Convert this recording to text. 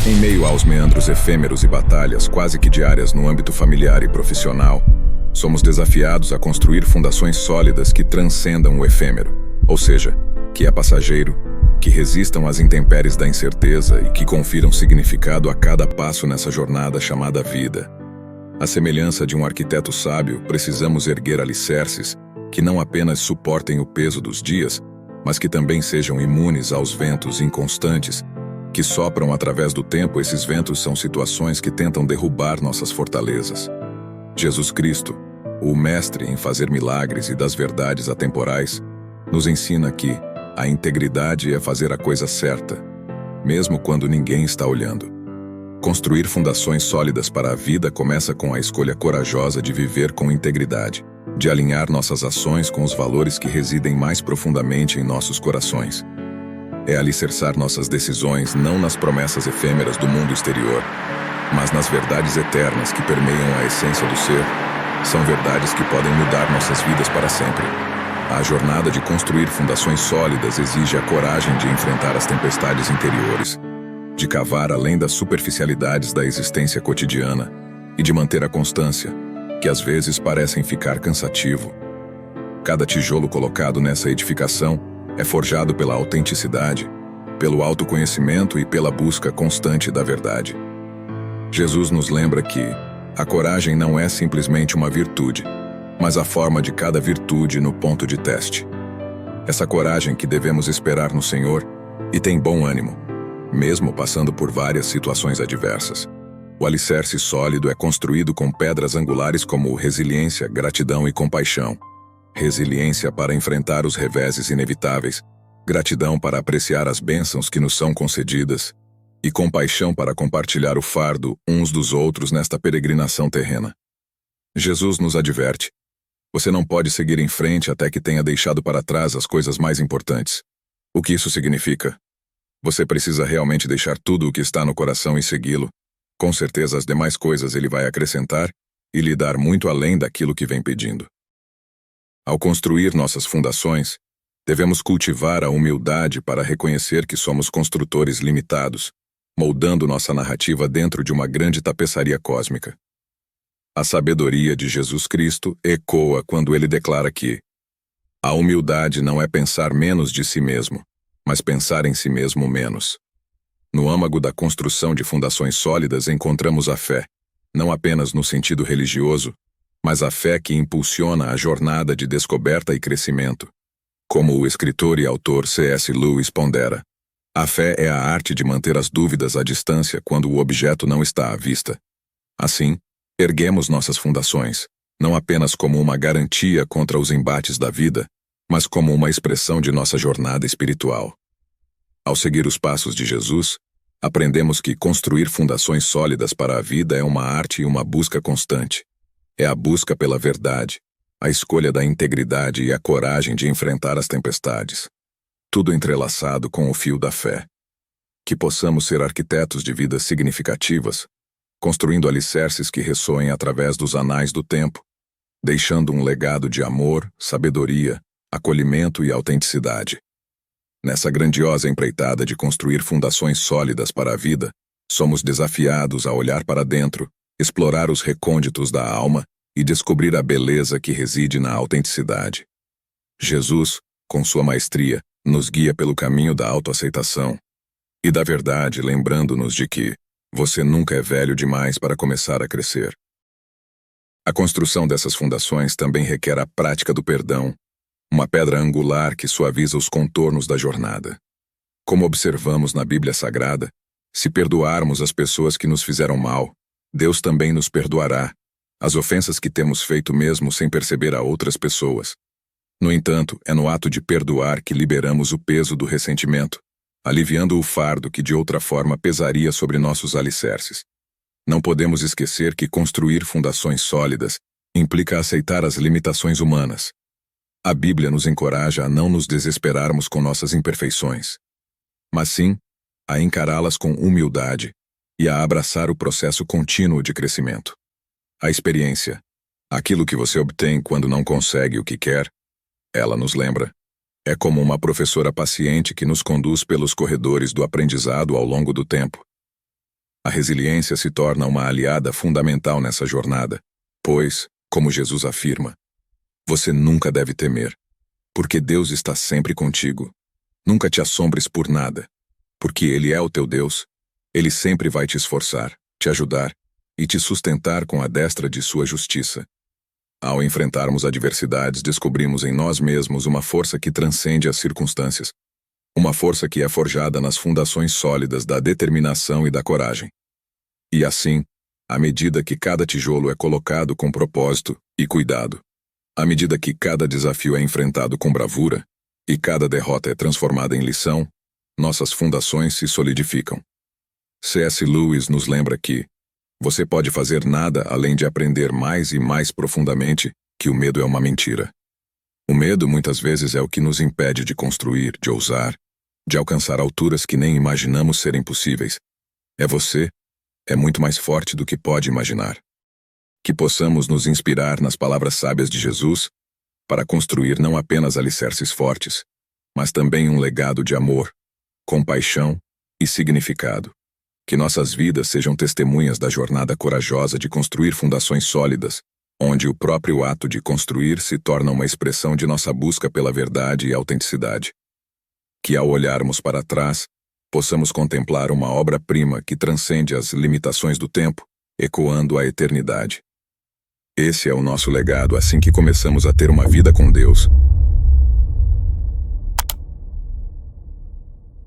Em meio aos meandros efêmeros e batalhas quase que diárias no âmbito familiar e profissional, somos desafiados a construir fundações sólidas que transcendam o efêmero, ou seja, que é passageiro, que resistam às intempéries da incerteza e que confiram significado a cada passo nessa jornada chamada vida. À semelhança de um arquiteto sábio, precisamos erguer alicerces que não apenas suportem o peso dos dias, mas que também sejam imunes aos ventos inconstantes que sopram através do tempo. Esses ventos são situações que tentam derrubar nossas fortalezas. Jesus Cristo, o mestre em fazer milagres e das verdades atemporais, nos ensina que a integridade é fazer a coisa certa, mesmo quando ninguém está olhando. Construir fundações sólidas para a vida começa com a escolha corajosa de viver com integridade, de alinhar nossas ações com os valores que residem mais profundamente em nossos corações. É alicerçar nossas decisões não nas promessas efêmeras do mundo exterior, mas nas verdades eternas que permeiam a essência do ser. São verdades que podem mudar nossas vidas para sempre. A jornada de construir fundações sólidas exige a coragem de enfrentar as tempestades interiores, de cavar além das superficialidades da existência cotidiana e de manter a constância, que às vezes parecem ficar cansativo. Cada tijolo colocado nessa edificação é forjado pela autenticidade, pelo autoconhecimento e pela busca constante da verdade. Jesus nos lembra que a coragem não é simplesmente uma virtude, mas a forma de cada virtude no ponto de teste. Essa coragem que devemos esperar no Senhor e tem bom ânimo, mesmo passando por várias situações adversas. O alicerce sólido é construído com pedras angulares como resiliência, gratidão e compaixão. Resiliência para enfrentar os reveses inevitáveis, gratidão para apreciar as bênçãos que nos são concedidas e compaixão para compartilhar o fardo uns dos outros nesta peregrinação terrena. Jesus nos adverte: você não pode seguir em frente até que tenha deixado para trás as coisas mais importantes. O que isso significa? Você precisa realmente deixar tudo o que está no coração e segui-lo. Com certeza as demais coisas ele vai acrescentar e lhe dar muito além daquilo que vem pedindo. Ao construir nossas fundações, devemos cultivar a humildade para reconhecer que somos construtores limitados, moldando nossa narrativa dentro de uma grande tapeçaria cósmica. A sabedoria de Jesus Cristo ecoa quando ele declara que a humildade não é pensar menos de si mesmo, mas pensar em si mesmo menos. No âmago da construção de fundações sólidas encontramos a fé, não apenas no sentido religioso, mas a fé que impulsiona a jornada de descoberta e crescimento. Como o escritor e autor C.S. Lewis pondera, a fé é a arte de manter as dúvidas à distância quando o objeto não está à vista. Assim, erguemos nossas fundações, não apenas como uma garantia contra os embates da vida, mas como uma expressão de nossa jornada espiritual. Ao seguir os passos de Jesus, aprendemos que construir fundações sólidas para a vida é uma arte e uma busca constante. É a busca pela verdade, a escolha da integridade e a coragem de enfrentar as tempestades. Tudo entrelaçado com o fio da fé. Que possamos ser arquitetos de vidas significativas, construindo alicerces que ressoem através dos anais do tempo, deixando um legado de amor, sabedoria, acolhimento e autenticidade. Nessa grandiosa empreitada de construir fundações sólidas para a vida, somos desafiados a olhar para dentro, explorar os recônditos da alma e descobrir a beleza que reside na autenticidade. Jesus, com sua maestria, nos guia pelo caminho da autoaceitação e da verdade, lembrando-nos de que você nunca é velho demais para começar a crescer. A construção dessas fundações também requer a prática do perdão, uma pedra angular que suaviza os contornos da jornada. Como observamos na Bíblia Sagrada, se perdoarmos as pessoas que nos fizeram mal, Deus também nos perdoará as ofensas que temos feito mesmo sem perceber a outras pessoas. No entanto, é no ato de perdoar que liberamos o peso do ressentimento, aliviando o fardo que de outra forma pesaria sobre nossos alicerces. Não podemos esquecer que construir fundações sólidas implica aceitar as limitações humanas. A Bíblia nos encoraja a não nos desesperarmos com nossas imperfeições, mas sim a encará-las com humildade e a abraçar o processo contínuo de crescimento. A experiência, aquilo que você obtém quando não consegue o que quer, ela nos lembra. É como uma professora paciente que nos conduz pelos corredores do aprendizado ao longo do tempo. A resiliência se torna uma aliada fundamental nessa jornada, pois, como Jesus afirma, você nunca deve temer, porque Deus está sempre contigo. Nunca te assombres por nada, porque Ele é o teu Deus. Ele sempre vai te esforçar, te ajudar e te sustentar com a destra de sua justiça. Ao enfrentarmos adversidades, descobrimos em nós mesmos uma força que transcende as circunstâncias. Uma força que é forjada nas fundações sólidas da determinação e da coragem. E assim, à medida que cada tijolo é colocado com propósito e cuidado, à medida que cada desafio é enfrentado com bravura e cada derrota é transformada em lição, nossas fundações se solidificam. C.S. Lewis nos lembra que você pode fazer nada além de aprender mais e mais profundamente que o medo é uma mentira. O medo muitas vezes é o que nos impede de construir, de ousar, de alcançar alturas que nem imaginamos serem possíveis. Você é muito mais forte do que pode imaginar. Que possamos nos inspirar nas palavras sábias de Jesus para construir não apenas alicerces fortes, mas também um legado de amor, compaixão e significado. Que nossas vidas sejam testemunhas da jornada corajosa de construir fundações sólidas, onde o próprio ato de construir se torna uma expressão de nossa busca pela verdade e autenticidade. Que ao olharmos para trás, possamos contemplar uma obra-prima que transcende as limitações do tempo, ecoando a eternidade. Esse é o nosso legado assim que começamos a ter uma vida com Deus,